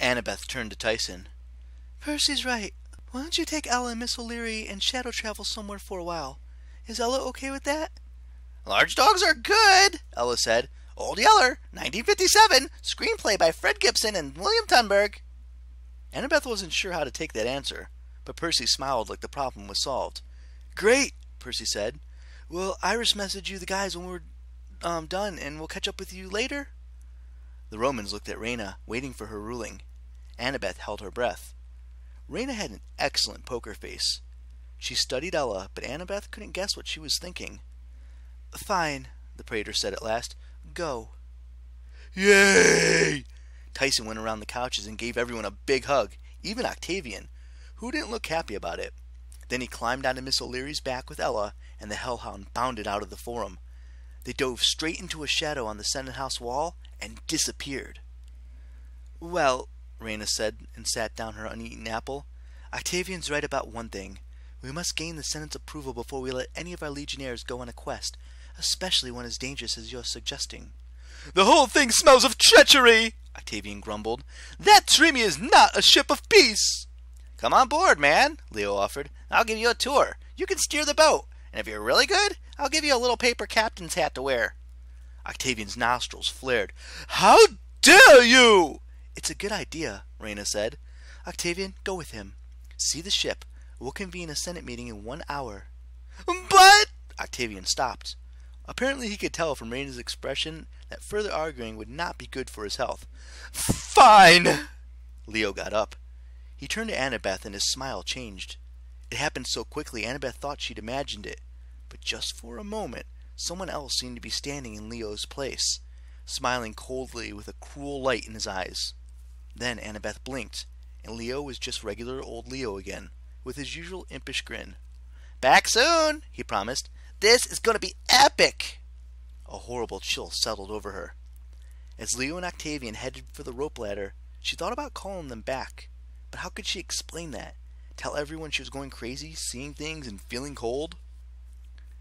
Annabeth turned to Tyson. Percy's right. Why don't you take Ella and Miss O'Leary and shadow travel somewhere for a while? Is Ella okay with that? Large dogs are good, Ella said. Old Yeller, 1957, screenplay by Fred Gibson and William Tunberg. Annabeth wasn't sure how to take that answer, but Percy smiled like the problem was solved. Great, Percy said. Will Iris message you the guys when we're done, and we'll catch up with you later? The Romans looked at Raina, waiting for her ruling. Annabeth held her breath. Raina had an excellent poker face. She studied Ella, but Annabeth couldn't guess what she was thinking. Fine, the praetor said at last. Go. Yay! Tyson went around the couches and gave everyone a big hug, even Octavian, who didn't look happy about it. Then he climbed onto Miss O'Leary's back with Ella, and the hellhound bounded out of the forum. They dove straight into a shadow on the Senate House wall and disappeared. Well, Raina said, and sat down her uneaten apple, Octavian's right about one thing. We must gain the Senate's approval before we let any of our legionnaires go on a quest, especially one as dangerous as you're suggesting. The whole thing smells of treachery, Octavian grumbled. That Tremi is not a ship of peace. Come on board, man, Leo offered. I'll give you a tour. You can steer the boat, and if you're really good, I'll give you a little paper captain's hat to wear. Octavian's nostrils flared. How dare you! It's a good idea, Raina said. Octavian, go with him. See the ship. We'll convene a Senate meeting in 1 hour. But... Octavian stopped. Apparently he could tell from Raina's expression that further arguing would not be good for his health. Fine! Leo got up. He turned to Annabeth and his smile changed. It happened so quickly Annabeth thought she'd imagined it. But just for a moment, someone else seemed to be standing in Leo's place, smiling coldly with a cruel light in his eyes. Then Annabeth blinked, and Leo was just regular old Leo again, with his usual impish grin. Back soon, he promised. This is going to be epic! A horrible chill settled over her. As Leo and Octavian headed for the rope ladder, she thought about calling them back. But how could she explain that? Tell everyone she was going crazy, seeing things, and feeling cold?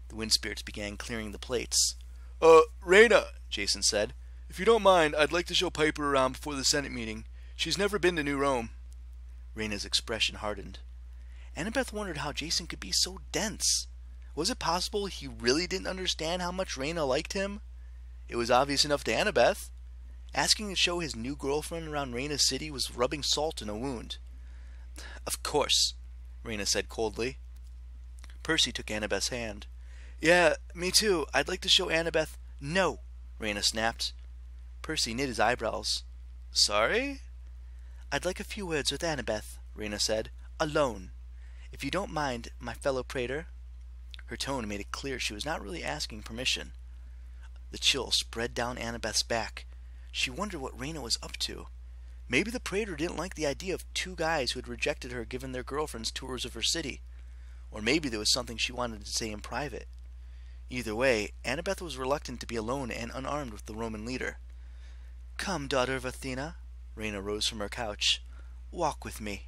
The wind spirits began clearing the plates. Raina, Jason said. If you don't mind, I'd like to show Piper around before the Senate meeting. She's never been to New Rome. Raina's expression hardened. Annabeth wondered how Jason could be so dense. Was it possible he really didn't understand how much Raina liked him? It was obvious enough to Annabeth. Asking to show his new girlfriend around Raina's city was rubbing salt in a wound. Of course, Raina said coldly. Percy took Annabeth's hand. Yeah, me too. I'd like to show Annabeth. No, Raina snapped. Percy knit his eyebrows. Sorry? I'd like a few words with Annabeth, Raina said. Alone. If you don't mind, my fellow praetor. Her tone made it clear she was not really asking permission. The chill spread down Annabeth's back. She wondered what Raina was up to. Maybe the praetor didn't like the idea of two guys who had rejected her giving their girlfriends tours of her city. Or maybe there was something she wanted to say in private. Either way, Annabeth was reluctant to be alone and unarmed with the Roman leader. Come, daughter of Athena. Raina rose from her couch. Walk with me.